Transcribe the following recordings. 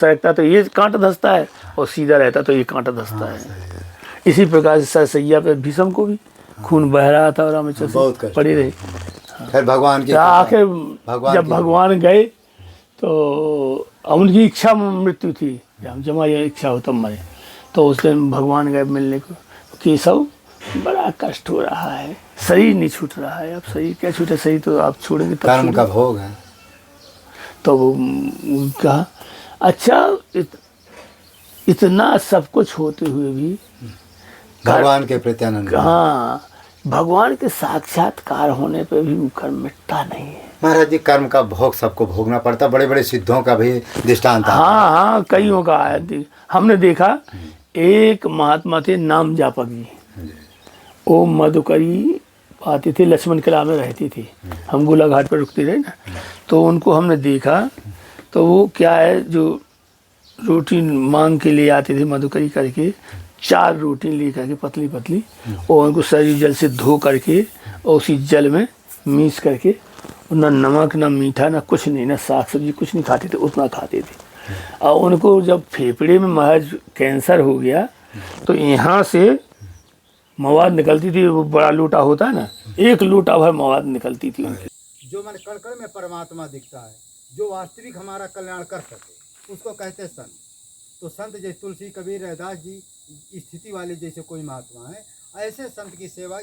रहता तो ये कांटा धंसता है और सीधा रहता तो ये कांटा धंसता है। इसी प्रकार से सैया पे भीष्म को भी खून बह रहा था और रामचंद्र पड़ी रही। फिर भगवान की आखिर जब भगवान गए तो उनकी इच्छा मृत्यु थी, जमा ये इच्छा हो तब मरे। तो उस दिन भगवान गए मिलने को, केशव बड़ा कष्ट हो रहा है, शरीर नहीं छूट रहा है। अब शरीर क्या छूटे, शरीर तो आप छोड़ेंगे तब कर्म का भोग है। तो वो कहा अच्छा इतना सब कुछ होते हुए भी भगवान के प्रति आनंद। हाँ, भगवान के साक्षात्कार होने पे भी कर्म मिटता नहीं है महाराज जी। कर्म का भोग सबको भोगना पड़ता, बड़े बड़े सिद्धों का भी दृष्टांत है। हाँ, कईयों का है। हमने देखा एक महात्मा थे नाम जापक जी, वो मधुकरी आती थी, लक्ष्मण किला में रहती थी, हम गोला घाट पर रुकते रहे ना। तो उनको हमने देखा तो वो क्या है, जो रोटी मांग के लिए आते थे मधुकरी करके, 4 रोटी ले करके पतली पतली, और उनको सरयू जल से धो करके और उसी जल में मीस करके, ना नमक ना मीठा ना कुछ नहीं, ना साग सब्जी कुछ नहीं खाते थे, उतना खाते थे। और उनको जब फेफड़े में महज कैंसर हो गया तो यहाँ से मवाद निकलती थी, वो बड़ा लोटा होता है ना, 1 लोटा भर मवाद निकलती थी उनकी। जो मन कण कण में परमात्मा दिखता है, जो वास्तविक हमारा कल्याण कर सके, उसको कहते संत। तो संत जैसे तुलसी, कबीर, रैदास जी स्थिति वाले जैसे कोई महात्मा है, ऐसे संत की सेवा,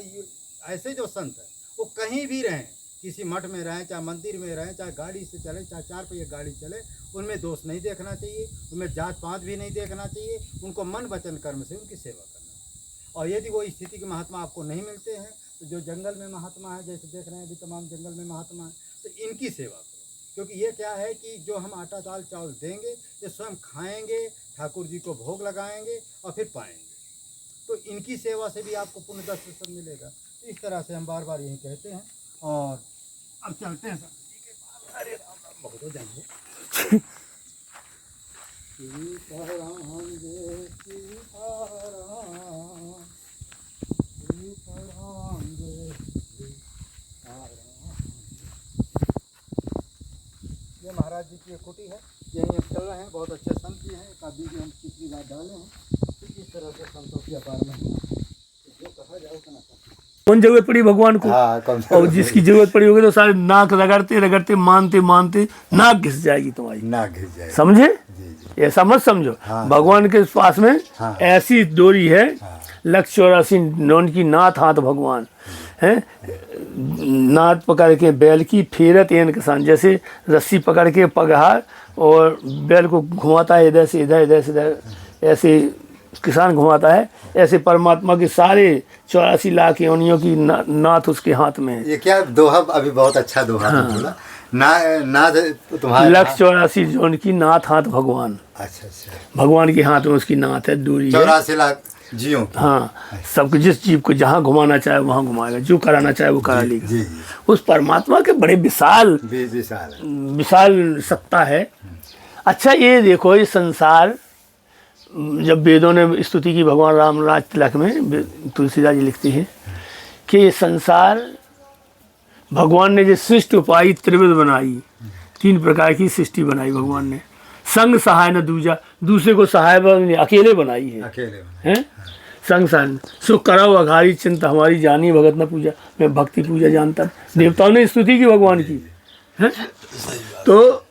ऐसे जो संत है वो कहीं भी रहें, किसी मठ में रहें, चाहे मंदिर में रहें, चाहे गाड़ी से चले, चाहे 4 पहिया गाड़ी चले, उनमें दोष नहीं देखना चाहिए, उनमें जात पात भी नहीं देखना चाहिए। उनको मन वचन कर्म से उनकी सेवा करना। और यदि वो स्थिति के महात्मा आपको नहीं मिलते हैं तो जो जंगल में महात्मा है, जैसे देख रहे हैं अभी तमाम जंगल में महात्मा है, तो इनकी सेवा करो। क्योंकि ये क्या है कि जो हम आटा दाल चावल देंगे, ये स्वयं खाएंगे, ठाकुर जी को भोग लगाएंगे और फिर पाएंगे। तो इनकी सेवा से भी आपको पुण्य 10% मिलेगा। तो इस तरह से हम बार बार यही कहते हैं। और अब चलते हैं संत जी के पास। अरे राम बहुत हो जाएंगे। ये महाराज जी की कुटी है, यहीं हम चल रहे हैं। बहुत अच्छे संत जी हैं, एक आदमी भी हम पिछली बार डाले हैं। तो इस तरह से संतों की अपार में जो कहा जाए उतना कौन जरूरत पड़ी भगवान को। और जिसकी जरूरत पड़ी होगी तो सारे नाक रगड़ते रगड़ते मानते मानते नाक घिस जाएगी तुम्हारी, नाक घिस जाएगी, समझे। ऐसा मत समझो। भगवान के पास में ऐसी डोरी है, 184 की नाथ हाथ भगवान है। नाथ पकड़ के बैल की फेरत एन किसान, जैसे रस्सी पकड़ के पगहार और बैल को घुमाता है इधर से इधर, इधर से इधर, ऐसे किसान घुमाता है, ऐसे परमात्मा के सारे 84 लाख योनियों की नाथ उसके हाथ में है। ये क्या दोहा, अभी बहुत अच्छा दोहा बोला ना तुम्हारे 184 जोन की नाथ हाथ भगवान। अच्छा, भगवान के हाथ में उसकी नाथ है, दूरी 84 लाख जियों। हाँ, सबको जिस जीव को जहाँ घुमाना चाहे वहाँ घुमाएगा, जो कराना चाहे वो करा लेगा। उस परमात्मा के बड़े विशाल सत्ता है। अच्छा ये देखो, ये संसार, जब वेदों ने स्तुति की भगवान राम राज तिलक में तुलसीदास जी लिखते हैं कि ये संसार भगवान ने जो सृष्टि उपाय त्रिविध बनाई, 3 प्रकार की सृष्टि बनाई भगवान ने। संग सहाय न दूजा, दूसरे को सहाय अकेले बनाई है, हैं। संग सहाय सो करव अघारी चिंता हमारी, जानी भगत न पूजा, मैं भक्ति पूजा जानता। देवताओं ने स्तुति की भगवान की, है। तो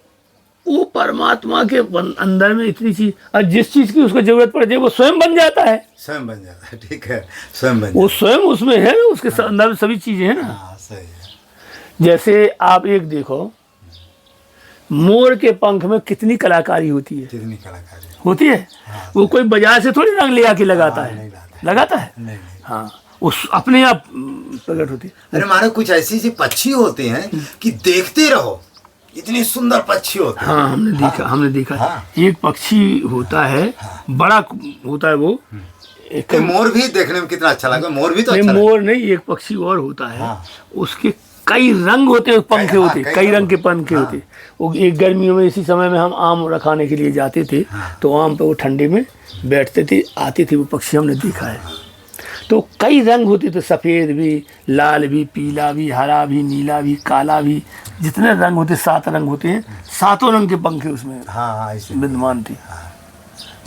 वो परमात्मा के अंदर में इतनी चीज, और जिस चीज की उसको जरूरत पड़ जाए वो स्वयं बन जाता है, स्वयं बन जाता है। ठीक है, स्वयं बन वो स्वयं उसमें है ना, उसके अंदर में सभी चीजें हैं ना। सही है। जैसे आप एक देखो, मोर के पंख में कितनी कलाकारी होती है, कितनी कलाकारी होती है। वो कोई बाजार से थोड़ी रंग ले आके लगाता है, लगाता है। नहीं। हाँ, उस अपने आप प्रकट होती है। अरे मानो कुछ ऐसी पक्षी होते हैं कि देखते रहो, इतनी सुंदर पक्षी होते हैं। हाँ, हमने देखा। एक पक्षी होता है, बड़ा होता है वो। एक मोर भी देखने में कितना अच्छा लगा। मोर भी तो अच्छा मोर नहीं, एक पक्षी और होता है, उसके कई रंग होते हैं, पंखे होते, कई रंग के पंखे होते। वो एक गर्मियों में इसी समय में हम आम रखाने के लिए जाते थे, तो आम पे वो ठंडे में बैठते थे, आते थे वो पक्षी, हमने देखा है। तो कई रंग होते थे, सफ़ेद भी, लाल भी, पीला भी, हरा भी, नीला भी, काला भी, जितने रंग होते 7 रंग होते हैं, 7 रंग के पंखे उसमें हाँ ऐसे विद्यमान थे।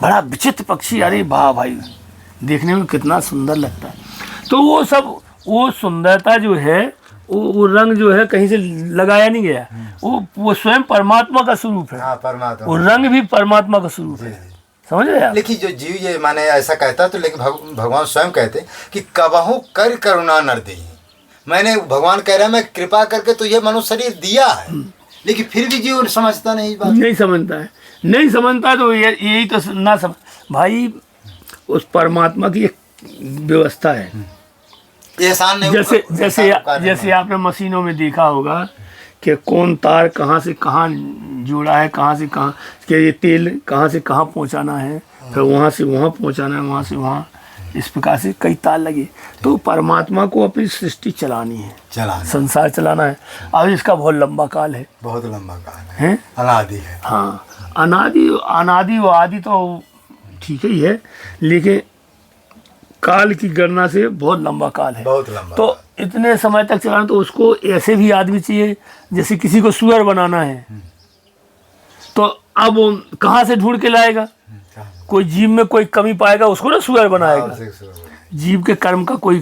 बड़ा विचित्र पक्षी, अरे वाह भाई, देखने में कितना सुंदर लगता है। तो वो सब, वो सुंदरता जो है, वो रंग जो है कहीं से लगाया नहीं गया, वो स्वयं परमात्मा का स्वरूप है। हाँ परमात्मा, वो रंग भी परमात्मा का स्वरूप है, समझ रहे आप? लेकिन जो जीव ये माने ऐसा कहता तो, लेकिन भगवान स्वयं कहते कि कबहू कर करुणा नर दे। मैंने, भगवान कह रहा है मैं कृपा करके तो ये मनुष्य शरीर दिया है, लेकिन फिर भी जीव समझता नहीं, बात नहीं समझता है, नहीं समझता। तो यही तो ना समझ भाई, उस परमात्मा की एक व्यवस्था है। एहसान नहीं, जैसे आपने मशीनों में देखा होगा कि कौन तार कहाँ से कहाँ जोड़ा है, कहाँ से कहाँ, कि ये तेल कहाँ से कहाँ पहुँचाना है, फिर वहाँ से वहाँ पहुँचाना है, वहाँ से वहाँ, इस प्रकार से कई तार लगे। तो परमात्मा को अपनी सृष्टि चलानी है, संसार चलाना है। अब इसका बहुत लंबा काल है, बहुत लंबा काल है, अनादि है। हाँ, अनादि व आदि तो ठीक ही है, लेकिन काल की गणना से बहुत लंबा काल है, बहुत लंबा। तो इतने समय तक चलाना, तो उसको ऐसे भी आदमी चाहिए, जैसे किसी को सुअर बनाना है, तो अब वो कहाँ से ढूंढ के लाएगा? कोई जीव में कोई कमी पाएगा, उसको ना सुअर बनाएगा, जीव के कर्म का कोई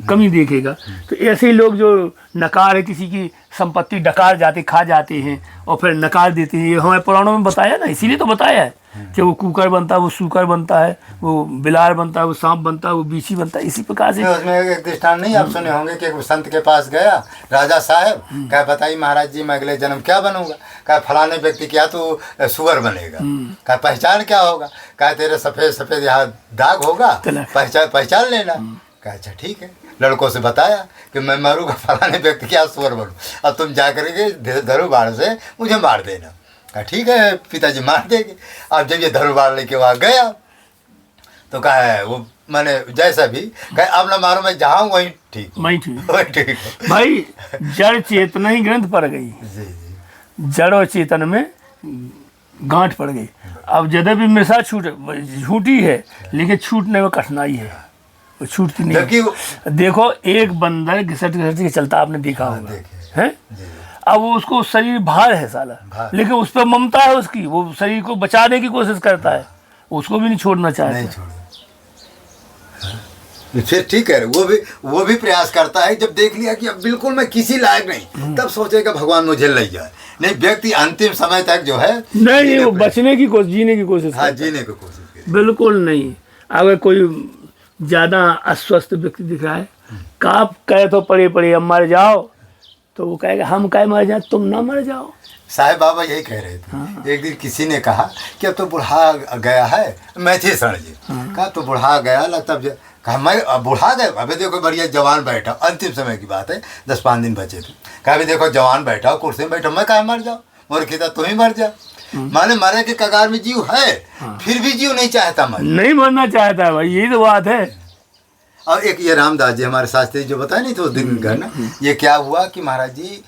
कमी देखेगा। तो ऐसे ही लोग जो नकार है, किसी की संपत्ति डकार जाते, खा जाते हैं और फिर नकार देते हैं, ये हमारे पुराणों में बताया ना, इसीलिए तो बताया है कि वो कुकर बनता है, वो सूकर बनता है, वो बिलार बनता है, वो सांप बनता है, वो बीछी बनता है, इसी प्रकार से। उसमें एक दृष्टांत नहीं आप सुने होंगे कि संत के पास गया राजा साहब, कहा बताइए महाराज जी मैं अगले जन्म क्या बनूंगा? कहा फलाने व्यक्ति क्या तो सुअर बनेगा। कहा पहचान क्या होगा? कहा तेरे सफ़ेद सफ़ेद यहाँ दाग होगा, पहचान लेना। कहा अच्छा ठीक है। लड़कों से बताया कि मैं मरूंगा, फलाने व्यक्ति क्या सुअर बनूँ, अब तुम जा करके धरुबाड़ से मुझे मार देना। कहा ठीक है पिताजी मार देंगे। अब जब ये धरुबाड़ लेके वहाँ गया तो कहा वो मैंने जैसा भी कहा अब ना मारो, मैं जहाँ वहीं ठीक, वहीं ठीक भाई। जड़ चेतना ही ग्रंथ पड़ गई, जड़ और चेतन में गांठ पड़ गई। अब यद्यपि मिर्सा छूटी है, लेकिन छूटने में कठिनाई है, वो छूटती नहीं। देखो एक बंदर घिसट के चलता, आपने देखा होगा है। अब वो उसको शरीर भार है साला, लेकिन उस पर ममता है उसकी, वो शरीर को बचाने की कोशिश करता है, उसको भी नहीं छोड़ना चाहता। फिर ठीक है, वो भी प्रयास करता है। जब देख लिया कि अब बिल्कुल मैं किसी लायक नहीं, तब सोचेगा भगवान मुझे ले जाए। नहीं, व्यक्ति अंतिम समय तक जो है नहीं, वो बचने की कोशिश, जीने की कोशिश, हाँ जीने की कोशिश, बिल्कुल नहीं। अगर कोई ज्यादा अस्वस्थ व्यक्ति दिख रहा है, काप कहे तो पड़े पड़े अब मर जाओ, तो वो कहेगा हम कहे मर जाए, तुम ना मर जाओ। साहब बाबा यही कह रहे थे। हाँ। एक दिन किसी ने कहा कि अब तो बुढ़ा गया है, मैथेश्वर जी। हाँ। कहा तो बुढ़ा गया लगता, कहा मैं बुढ़ा गया, अभी देखो बढ़िया जवान बैठा, अंतिम समय की बात है, 10-5 दिन बचे थे। कहा अभी देखो जवान बैठा हो, कुर्सी में बैठा, मैं कहा मर जाओ, मोर खीता तुम ही मर जा। माने मरे के कगार में जीव है। हाँ। फिर भी जीव नहीं चाहता, नहीं मरना चाहता भाई, यही तो बात है। और एक ये रामदास जी हमारे शास्त्री जो बताए नहीं तो दिन घर ना, ये क्या हुआ कि महाराज जी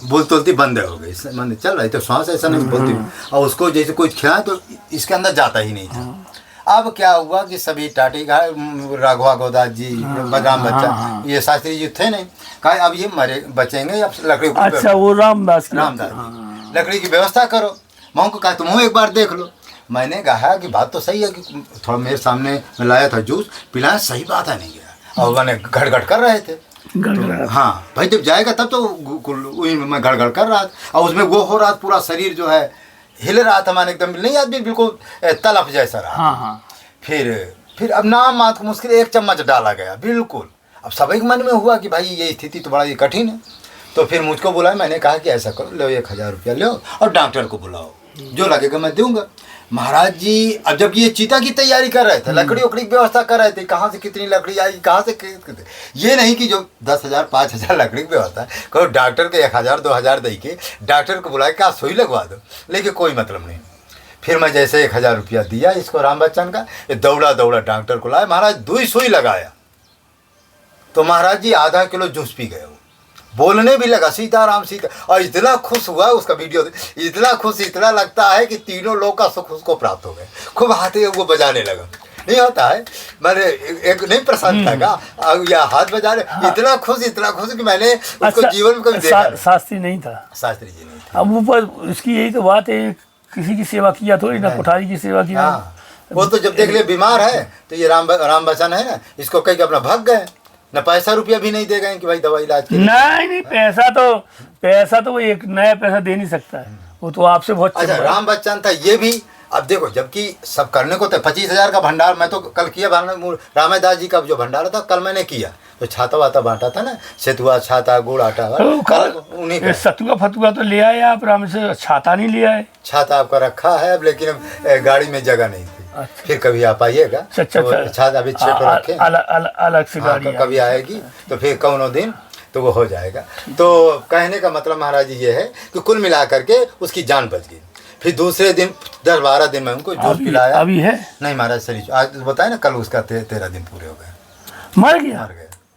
बोलती बंद हो गई, मैंने चल रही तो श्वास ऐसा नहीं बोलती, और उसको जैसे कोई खिलाए तो इसके अंदर जाता ही नहीं था। अब क्या हुआ कि सभी टाटी राघवा गोदास जी, बलराम बच्चा, ये शास्त्री जी थे नहीं, कहा अब ये मरे बचेंगे, अब लकड़ी को, अच्छा वो रामदास जी लकड़ी की व्यवस्था करो। मैं को कहा तुम एक बार देख लो। मैंने कहा कि बात तो सही है कि थोड़ा मेरे सामने मैं लाया था जूस पिलाया, सही बात है नहीं गया, और मैंने घड़ कर रहे थे। तो, हाँ भाई जब जाएगा तब तो मैं घड़ कर रहा था, और उसमें वो हो रहा था, पूरा शरीर जो है हिल रहा था, मैंने एकदम नहीं आदमी बिल्कुल तलफ जैसा रहा। हाँ। फिर अब नाम मात्र मुश्किल 1 चम्मच डाला गया बिल्कुल। अब सभी के मन में हुआ कि भाई ये स्थिति तो बड़ा ही कठिन है। तो फिर मुझको बुलाया, मैंने कहा कि ऐसा करो, लो 1000 रुपया लो और डॉक्टर को बुलाओ, जो लगेगा मैं दूंगा। महाराज जी अब जब ये चीता की तैयारी कर रहे थे, लकड़ी उकड़ी की व्यवस्था कर रहे थे, कहाँ से कितनी लकड़ी आई, कहाँ से ये नहीं कि जो 10,000 5,000 लकड़ी की व्यवस्था है, कहो डॉक्टर के 1,000 2,000 दे के डॉक्टर को बुलाए क्या सुई लगवा दो, लेकिन कोई मतलब नहीं। फिर मैं जैसे 1000 रुपया दिया इसको राम बच्चन का, ये दौड़ा डॉक्टर को लाया, महाराज 2 सुई लगाया तो महाराज जी आधा किलो जूस पी गए। बोलने भी लगा सीताराम सीता, और इतना खुश हुआ, उसका वीडियो इतना खुश, इतना लगता है कि तीनों लोग का सुख उसको प्राप्त हो गए। खूब हाथे वो बजाने लगा, नहीं होता है। मैंने एक नहीं प्रसन्न था का या हाथ बजा रहे, इतना खुश कि मैंने उसको जीवन में कभी देखा नहीं। शास्त्री नहीं था, शास्त्री जी नहीं थे। अब ऊपर उसकी यही तो बात है, किसी की सेवा किया थोड़ी ना, कोठारी की सेवा किया। हाँ, वो तो जब देख लिया बीमार है तो ये राम बच्चन है ना, इसको कह के अपना भाग गए, न पैसा रुपया भी नहीं दे गए कि भाई दवाई इलाज के। नहीं, पैसा तो वो एक नया पैसा दे नहीं सकता है, वो तो आपसे बहुत। अच्छा, राम बच्चन था ये भी। अब देखो, जबकि सब करने को तो 25,000 का भंडार मैं तो कल किया, रामेदास जी का जो भंडार था कल मैंने किया, तो छाता वाता बांटा था ना, सेतुआ छाता गुड़ आटा, कल उन्हीं का। सतुआ फतुआ तो ले आए आप, राम से छाता नहीं ले आए। छाता आपका रखा है अब, लेकिन अब गाड़ी में जगह नहीं थी। अच्छा। फिर कभी आप आइएगा, तो छाता अभी छेट रखे अलग से गाड़ी कभी आएगी तो फिर कौनो दिन तो वो हो जाएगा। तो कहने का मतलब महाराज जी ये है कि कुल मिला करके उसकी जान बच गई। फिर दूसरे दिन 10-12 दिन में उनको जूस पिलाया। अभी है नहीं महाराज, शरीर आज बताए ना, कल उसका 13 दिन पूरे हो गए, मर गया।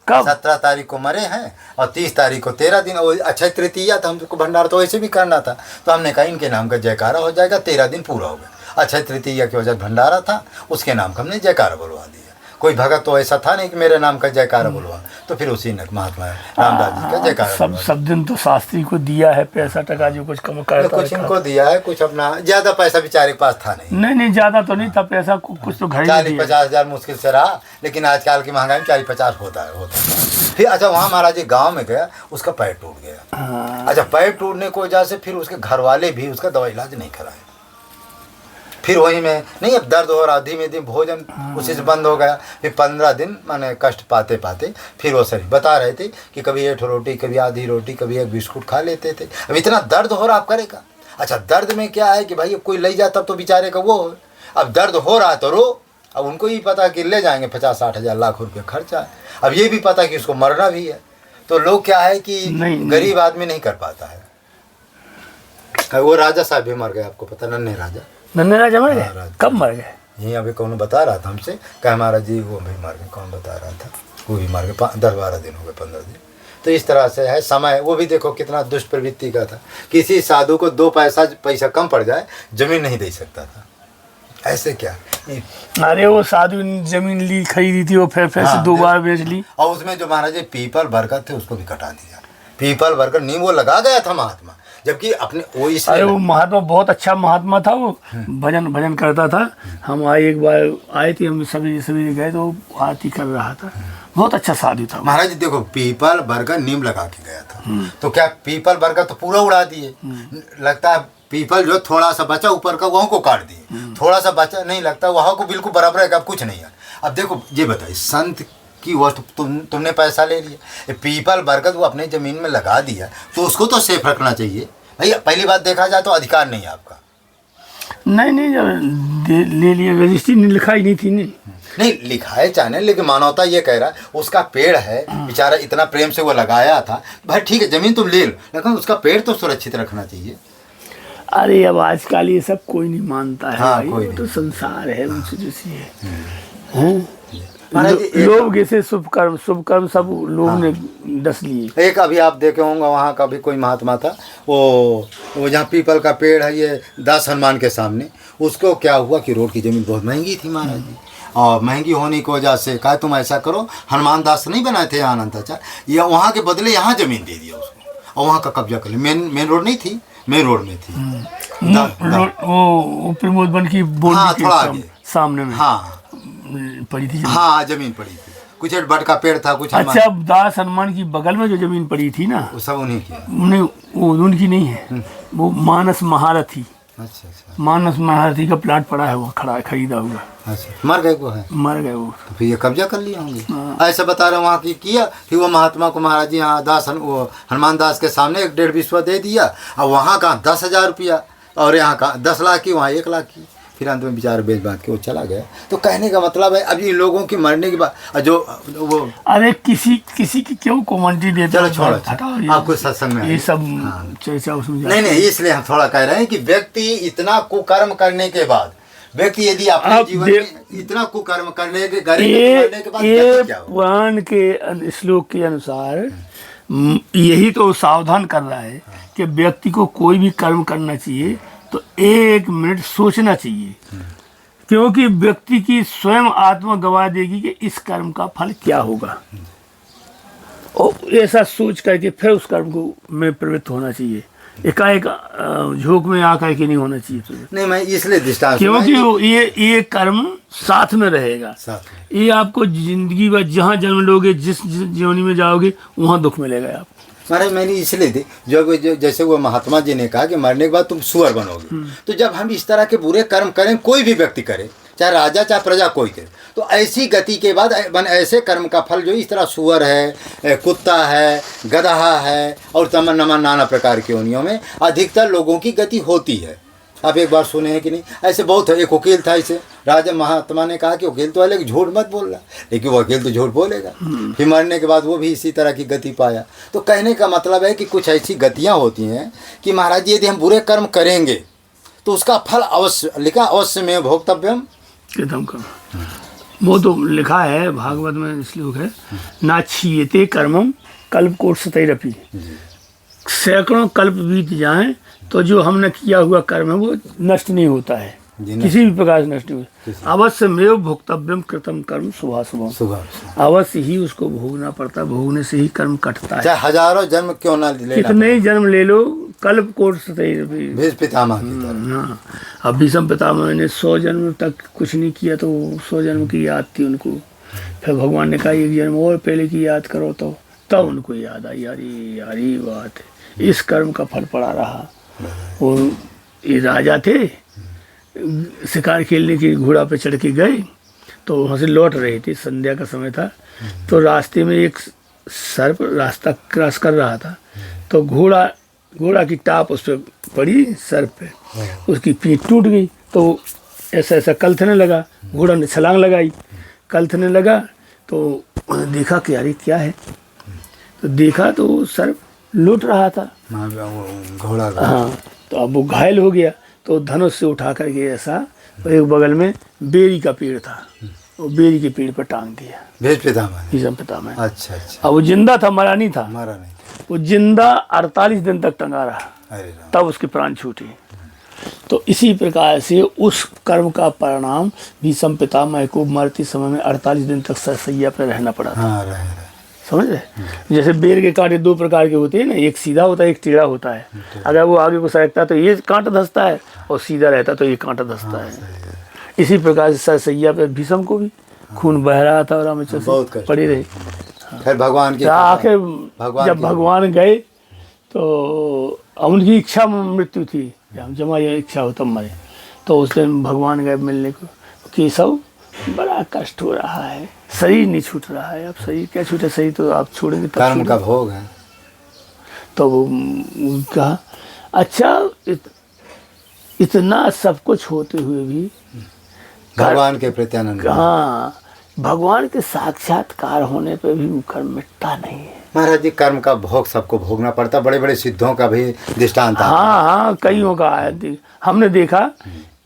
कब? 17 तारीख को मरे हैं और 30 तारीख को 13 दिन। और अक्षय तृतीया था, हमको भंडार तो वैसे भी करना था, तो हमने कहा इनके नाम का जयकारा हो जाएगा, 13 दिन पूरा हो गया। अक्षय तृतीया की वजह भंडारा था, उसके नाम का हमने जयकारा बुलवा दिया। कोई भगत तो ऐसा था नहीं कि मेरे नाम का जयकारा बुलवा, तो फिर उसी ने महात्मा रामदास जी का जयकारा सब दिन तो शास्त्री को दिया है, पैसा टका जो कुछ कम करता है, कुछ इनको दिया है, कुछ अपना ज्यादा पैसा बेचारे के पास था नहीं ज्यादा तो नहीं था पैसा, कुछ तो घर 40-50 हजार मुश्किल से रहा, लेकिन आजकल की महंगाई में 40-50 होता है। फिर अच्छा, वहाँ महाराज जी गाँव में गया, उसका पैर टूट गया। अच्छा, पैर टूटने की वजह से फिर उसके घर वाले भी उसका दवा इलाज नहीं कराए। फिर वही में नहीं, अब दर्द हो रहा, धीमे धीमे भोजन उसी से बंद हो गया। फिर 15 दिन माने कष्ट पाते पाते फिर वो शरीर बता रहे थे कि कभी 1 रोटी, कभी आधी रोटी, कभी 1 बिस्कुट खा लेते थे। अब इतना दर्द हो रहा, आप करेगा। अच्छा, दर्द में क्या है कि भाई कोई ले जाए तब तो बेचारे का वो हो। अब दर्द हो रहा तो रो, अब उनको ही पता कि ले जाएंगे 50-60 हजार लाख रुपये खर्चा है। अब ये भी पता कि उसको मरना भी है, तो लोग क्या है कि गरीब आदमी नहीं कर पाता है। वो राजा साहब भी मर गए, आपको पता, नन्हे राजा मर गए। कब मर गए? यहीं अभी कौन बता रहा था हमसे, कहा महाराज जी वो भी मर गए। कौन बता रहा था? वो भी मर गए, 10-12 दिन हो गए, 15 दिन। तो इस तरह से है समय। वो भी देखो कितना दुष्प्रवृत्ति का था। किसी साधु को 2 पैसा कम पड़ जाए, जमीन नहीं दे सकता था। ऐसे क्या? अरे वो साधु जमीन ली, खरीदी थी, वो फिर से 2 बार बेच ली। और उसमें जो महाराज जी पीपल बरगद थे उसको भी कटा दिया। पीपल बरगद नींव वो लगा गया था महात्मा, जबकि अपने वो अरे वो महात्मा बहुत अच्छा महात्मा था, वो भजन करता था। हम एक बार आए थे, हम सभी गए तो आरती कर रहा था, बहुत अच्छा साधु था महाराज जी। देखो, पीपल बरगद नीम लगा के गया था, तो क्या पीपल बरगद तो पूरा उड़ा दिए। लगता है पीपल जो थोड़ा सा बचा ऊपर का वहाँ को काट दिए, थोड़ा सा बचा नहीं, लगता वहाँ को बिल्कुल बराबर है, अब कुछ नहीं है। अब देखो ये बताइए, संत की वस्तु तुमने पैसा ले लिया, पीपल बरगद वो अपने ज़मीन में लगा दिया, तो उसको तो सेफ रखना चाहिए भैया। पहली बात देखा जाए तो अधिकार नहीं है आपका। नहीं जब ले लिया, रजिस्ट्री लिखाई नहीं थी। नहीं लिखाए चाहे, लेकिन मानवता ये कह रहा है उसका पेड़ है, बेचारा इतना प्रेम से वो लगाया था। भाई ठीक है, ज़मीन तुम ले लो, लेकिन उसका पेड़ तो सुरक्षित रखना चाहिए। अरे अब आजकल ये सब कोई नहीं मानता है। हाँ, कोई तो संसार है, उनसे जैसी है। लोग ऐसे शुभ कर्म सब लोगों ने डस लिए। एक अभी आप देखे होंगे, वहाँ का भी कोई महात्मा था, वो जहाँ पीपल का पेड़ है, ये दास हनुमान के सामने, उसको क्या हुआ कि रोड की ज़मीन बहुत महंगी थी महाराज जी, और महंगी होने की वजह से कहा तुम ऐसा करो, हनुमान दास नहीं बनाए थे यहाँ अनंताचार, ये वहाँ के बदले यहाँ ज़मीन दे दिया उसको, और वहाँ का कब्जा कर लिया। मेन रोड नहीं थी, मेन रोड में थी, वो प्रमोद वन की हाँ, थोड़ा आगे सामने में हाँ पड़ी थी। हाँ, जमीन पड़ी थी, कुछ बट का पेड़ था, कुछ अच्छा, दास हनुमान की बगल में जो जमीन पड़ी थी ना, वो सब उन्हीं की। नहीं, वो उनकी नहीं है, वो मानस महारथी। अच्छा। मानस महारथी का प्लाट पड़ा है, वो खरीदा हुआ। अच्छा, मर गए वो है, मर गए वो, तो फिर ये कब्जा कर लिया होंगे। ऐसा बता रहे वहाँ की किया। फिर वो महात्मा को महाराज जी यहाँ वो हनुमान दास के सामने 1.5 बिस्वा दे दिया, और वहाँ का 10,000 रुपया, और यहाँ का 10 लाख की, वहाँ 1 लाख की। फिर अंत में बेचारे बेच बात के वो चला गया। तो कहने का मतलब है, अब इन लोगों की मरने के बाद जो वो, अरे किसी की क्यों कमेंट्री देते? चलो छोड़ो, आपको सत्संग में ये सब चर्चा उसमें नहीं, इसलिए हम थोड़ा कह रहे हैं कि व्यक्ति इतना कुकर्म करने के बाद, व्यक्ति यदि अपने जीवन में इतना कुकर्म करने के बाद पुराण के श्लोक के अनुसार यही तो सावधान कर रहा है कि व्यक्ति को कोई भी कर्म करना चाहिए तो 1 मिनट सोचना चाहिए, क्योंकि व्यक्ति की स्वयं आत्मा गवाह देगी कि इस कर्म का फल क्या होगा, और ऐसा सोच करके फिर उस कर्म को में प्रवृत्त होना चाहिए। एकाएक झोंक में आकर के नहीं होना चाहिए। नहीं, मैं इसलिए दृष्टांत क्योंकि ये कर्म साथ में रहेगा, साथ ये आपको जिंदगी भर जहाँ जन्म लोगे, जिस जीवनी में जाओगे वहाँ दुख मिलेगा आपको। महाराज मैंने इसलिए थी जो जैसे वो महात्मा जी ने कहा कि मरने के बाद तुम सुअर बनोगे, तो जब हम इस तरह के बुरे कर्म करें, कोई भी व्यक्ति करे, चाहे राजा चाहे प्रजा कोई करे, तो ऐसी गति के बाद ऐसे कर्म का फल जो इस तरह सुअर है, कुत्ता है, गधा है और तमाम नाना प्रकार के योनियों में अधिकतर लोगों की गति होती है। आप एक बार सुने हैं कि नहीं? ऐसे बहुत है। एक वकील था, इसे राजा महात्मा ने कहा कि वकील तो है लेकिन झूठ मत बोल रहा, लेकिन वकील तो झूठ बोलेगा। फिर मरने के बाद वो भी इसी तरह की गति पाया। तो कहने का मतलब है कि कुछ ऐसी गतियाँ होती हैं कि महाराज यदि हम बुरे कर्म करेंगे तो उसका फल अवश्य, लिखा अवश्य में भोक्तव्यम कृतम कर्म, वो तो लिखा है भागवत में श्लोक है, ना क्षीयते कर्मम कल्प कोटि, सैकड़ों कल्प बीत जाएं तो जो हमने किया हुआ कर्म है वो नष्ट नहीं होता है, किसी भी प्रकार से नष्ट नहीं होता। अवश्य में भोक्तव्यम कृतम कर्म शुभाशुभम, अवश्य ही उसको भोगना पड़ता, भोगने से ही कर्म कटता है। चाहे हजारों जन्म क्यों ना ले, कितने ही जन्म ले लो, कल्प कोटि। भीष्म पितामह की तरह। हाँ, अब भीष्म पितामह ने 100 जन्म तक कुछ नहीं किया तो 100 जन्म की याद थी उनको। फिर भगवान ने कहा 1 जन्म और पहले की याद करो, तो तब उनको याद आई, यारी बात है, इस कर्म का फल पड़ा रहा। वो ये राजा थे, शिकार खेलने के घोड़ा पे चढ़ के गए, तो वहाँ से लौट रहे थे, संध्या का समय था, तो रास्ते में एक सर्प रास्ता क्रॉस कर रहा था, तो घोड़ा की टाप उस पर पड़ी सर्प पे, उसकी पीठ टूट गई, तो ऐसा कलथने लगा, घोड़ा ने छलांग लगाई, कलथने लगा, तो देखा कि यार क्या है, तो देखा तो सर्प लूट रहा था घोड़ा। हाँ, तो अब वो घायल हो गया, तो धनुष से उठा करके ऐसा, तो एक बगल में बेरी का पेड़ था, वो बेरी के पेड़ पर टांग दिया भीष्म पितामह। अच्छा। अब वो जिंदा था, मरा नहीं था, वो जिंदा 48 दिन तक टंगा रहा, तब उसके प्राण छूटे। तो इसी प्रकार से उस कर्म का परिणाम भीष्म पितामह को मरते समय में 48 दिन तक सरसैया पर रहना पड़ा था। समझ रहे? जैसे बेर के कांटे 2 प्रकार के होते हैं ना, एक सीधा होता है, एक टेढ़ा होता है। अगर वो आगे को सरकता तो ये कांटा धंसता है, और सीधा रहता तो ये कांटा धंसता है। इसी प्रकार से सरसैया पर भीष्म को भी खून बह रहा था और रामचंद्र से पड़े रहे। फिर भगवान की आखिर जब भगवान गए तो उनकी इच्छा मृत्यु थी, जमा ये इच्छा हो तब मरे, तो उस दिन भगवान गए मिलने को, केशव बड़ा कष्ट हो रहा है, शरीर नहीं छूट रहा है। अब शरीर क्या छूटे, शरीर तो आप छोड़ेंगे तब कर्म का भोग है। तो वो कहा अच्छा, इतना सब कुछ होते हुए भी भगवान के प्रति आनंद। हाँ, भगवान के साक्षात्कार होने पे भी कर्म मिटता नहीं है। महाराज जी, कर्म का भोग सबको भोगना पड़ता, बड़े बड़े सिद्धों का भी दृष्टांत। हाँ, कईयों का है। हमने देखा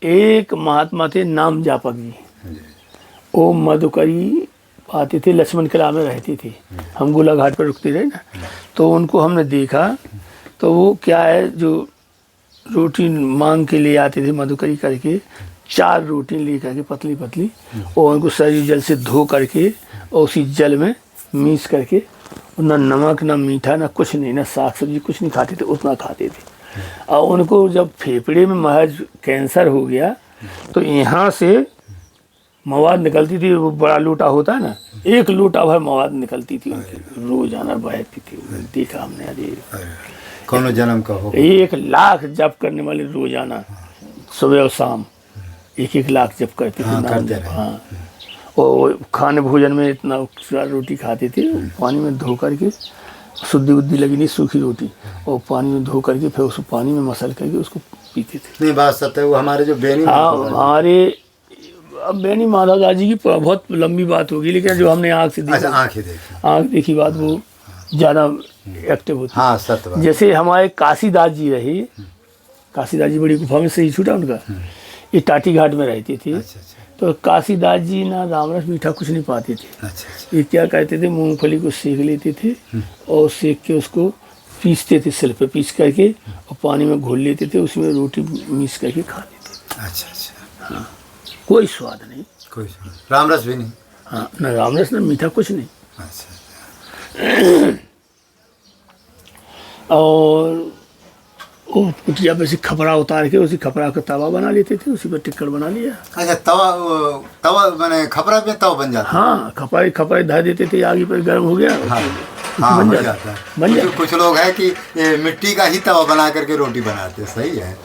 एक महात्मा थे नाम जापक जी, वो मधुकरी आते थे, लक्ष्मण किला में रहती थी, हम गोला घाट पर रुकते रहे ना, तो उनको हमने देखा, तो वो क्या है, जो रोटी मांग के लिए आते थे मधुकरी करके, 4 रोटी ले करके पतली पतली, और उनको सरयू जल से धो करके और उसी जल में मीस करके, ना नमक ना मीठा ना कुछ नहीं, ना साग सब्जी कुछ नहीं खाते थे, उतना खाते थे। और उनको जब फेफड़े में महज कैंसर हो गया तो यहाँ से मवाद निकलती थी, वो बड़ा लोटा होता है ना, 1 लोटा भर मवाद निकलती थी उनकी, रोजाना बहती थी। देखा हमने, अरे कौन जन्म का हो, 1 लाख जप करने वाले रोजाना, सुबह और शाम 1 लाख जप करते थे नाम जप। हाँ, और खाने भोजन में इतना रोटी खाते थे, पानी में धो करके, शुद्धि उद्दी लगी नहीं, सूखी रोटी, और पानी में धो करके फिर उसको पानी में मसल करके उसको पीते थे। नहीं, बात सत्य है। वो हमारे जो बेनी, हाँ, हमारे अब बेनी माधव दास जी की बहुत लंबी बात होगी, लेकिन जो हमने आँख से देखी, आँख देखी बात, वो ज़्यादा एक्टिव होती। हाँ, सत्य बात। जैसे हमारे काशीदास जी रहे, काशीदास जी बड़ी गुफा में सही छूटा उनका, ये टाटी घाट में रहते थे। तो काशीदास जी ना रामरस मीठा कुछ नहीं पाते थे। ये क्या कहते थे, मूंगफली को सेक लेते थे और सेक के उसको पीसते थे, सिल पे पीस करके, और पानी में घोल लेते थे, उसमें रोटी मिक्स करके खाते थे। अच्छा। हाँ, कोई स्वाद नहीं। कोई राम रस भी नहीं। हाँ, न रामरस न मीठा, कुछ नहीं। अच्छा। और वो कुटिया पे से खपरा उतार के उसी खपरा का तवा बना लेते थे, उसी पर टिक्कड़ बना लिया। अच्छा, तवा मैंने खपरा पे तवा बन जाता है। हाँ, खपरा धर देते थे, आगे पर गर्म हो गया। हाँ, बन हो जाता है। कुछ लोग है कि ये मिट्टी का ही तवा बना करके रोटी बनाते हैं, सही है।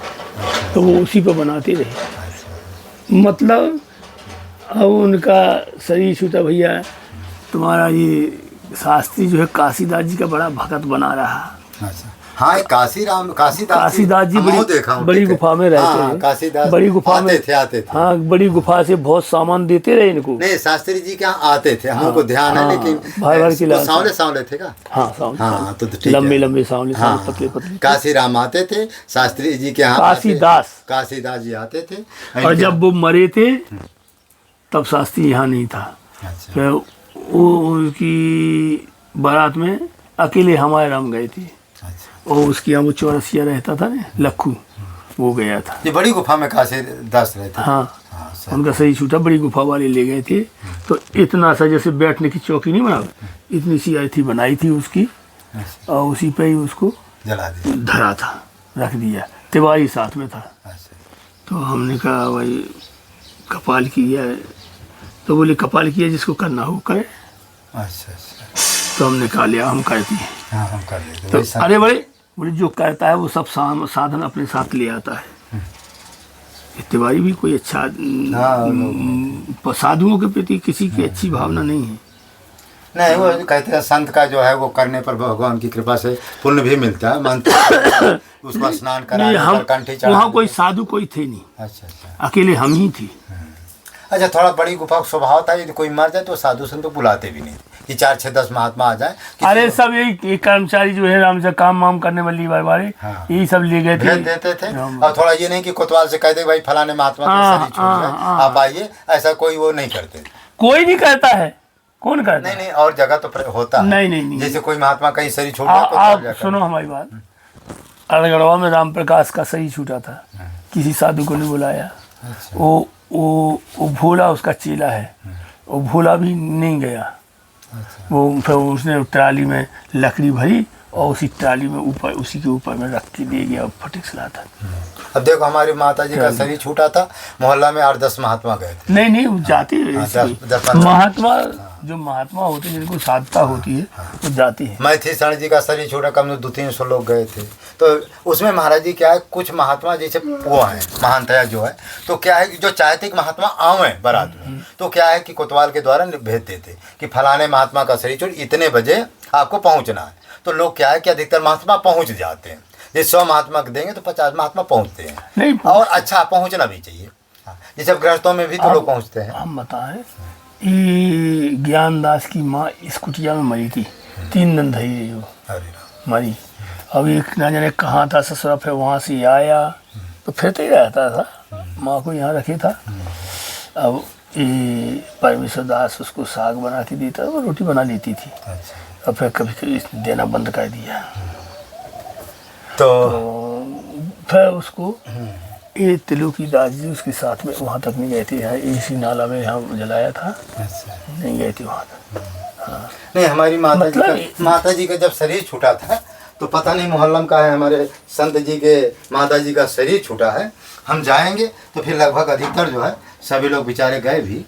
तो वो उसी पर बनाते रहे। मतलब अब उनका शरीर छूटा। भैया तुम्हारा ये शास्त्री जो है काशीदास जी का बड़ा भगत बना रहा। अच्छा, हाँ, काशीदास जी बड़ी गुफा में रहते हैं। काशीदास बड़ी गुफा में आते थे। हाँ, बड़ी गुफा से बहुत सामान देते रहे इनको। नहीं, शास्त्री जी के यहाँ आते थे, हमको ध्यान है, लेकिन भर के लाते। सांवले थे का। हाँ, सांवले। हाँ, तो ठीक है। लंबे सांवले, हाँ, पतले पतले। काशी राम आते थे, शास्त्री जी के यहाँ काशीदास जी आते थे। और जब वो मरे थे तब शास्त्री यहाँ नहीं था। अच्छा। फिर वो उनकी बारात में अकेले हमारे राम गए थे। अच्छा। और उसके यहाँ वो चौरसिया रहता था ना, लखू, वो गया था। ये बड़ी गुफा में काशीदास रहते। हाँ, हाँ, उनका सही छूटा, बड़ी गुफा वाले ले गए थे। तो इतना सा जैसे बैठने की चौकी नहीं बना, इतनी सी थी बनाई थी उसकी। अच्छा। और उसी पे ही उसको जला दिया, धरा था, रख दिया। तिवारी साथ में था। अच्छा। तो हमने कहा भाई कपाल किया है, तो बोले कपाल किया, जिसको करना हो करे। अच्छा। तो हमने कहा लिया, हम करती हैं। हाँ, हम कर लेते। तो अरे बोले जो करता है वो सब साधन अपने साथ ले आता है। तिवारी भी कोई अच्छा साधुओं के प्रति किसी की अच्छी भावना नहीं है। नहीं, वो कहते हैं संत का जो है वो करने पर भगवान की कृपा से पुण्य भी मिलता है। मानते उसको स्नान कराने पर, कंठी चढ़ाने। वहाँ कोई साधु कोई थे नहीं। अच्छा। अकेले हम ही थे। अच्छा, थोड़ा बड़ी गुफा का स्वभाव था, यदि कोई मर जाए तो साधु संत को बुलाते भी नहीं कि 4, 6, 10 महात्मा आ जाए। अरे सब यही कर्मचारी जो है राम से काम वाम करने वाली वाले, हाँ, यही सब ले गए थे, भेज देते थे। और थोड़ा ये नहीं कि कोतवाल से कह दे भाई फलाने महात्मा की शरीर छूट जाए, आप आइए, ऐसा कोई वो नहीं करते। कोई नहीं करता है। कौन करता है? नहीं, और जगह तो होता है। नहीं। जैसे कोई महात्मा कहीं शरीर छूट जाए, आप सुनो हमारी बात। अड़गड़वा में राम प्रकाश का शरीर छूटा था, किसी साधु को नहीं बुलाया। वो भोला उसका चेला है, वो भोला भी नहीं गया। वो फिर उसने ट्राली में लकड़ी भरी और उसी ट्राली में ऊपर, उसी के ऊपर में रख के दे गया और फटिक से लाता। अब देखो, हमारी माता जी का शरीर छूटा था, मोहल्ला में 8-10 महात्मा गए थे। नहीं, वो जाते महात्मा, जो महात्मा होते हैं जिनको साधता होती है वो जाते हैं। मैथिली शरण जी का शरीर छूटा, कम से 200-300 लोग गए थे। तो उसमें महाराज जी क्या है, कुछ महात्मा जैसे वो हैं महानतया जो है, तो क्या है जो चाहते कि महात्मा आवे बारात में, तो क्या है कि कोतवाल के द्वारा भेज देते कि फलाने महात्मा का शरीर छूट, इतने बजे आपको पहुँचना है। तो लोग क्या है कि अधिकतर महात्मा पहुँच जाते हैं। जैसे 100 महात्मा देंगे तो 50 महात्मा पहुँचते हैं। नहीं, और अच्छा पहुँचना भी चाहिए। जैसे गृहस्थों में भी तो लोग पहुँचते हैं। हम बताएं, ये ज्ञानदास की माँ इस कुटिया में मरी थी, 3 दिन धरी जो मरी। अब एक ना जाने कहाँ था ससुरा, फिर वहाँ से आया तो फिरते ही रहता था, माँ को यहाँ रखे था। अब ये परमेश्वर दास उसको साग बना के देता, वो रोटी बना लेती थी। और फिर कभी देना बंद कर दिया। तो फिर उसको ये त्रिलोकी दास जी उसके साथ में वहाँ तक नहीं गए थे, यहाँ इसी नाला में यहाँ जलाया था। नहीं गए थे वहाँ तक। हाँ, नहीं, हमारी माता जी का जब शरीर छूटा था तो पता नहीं मोहल्लम का है, हमारे संत जी के माता जी का शरीर छूटा है। हम जाएंगे तो फिर लगभग अधिकतर जो है सभी लोग बेचारे गए भी।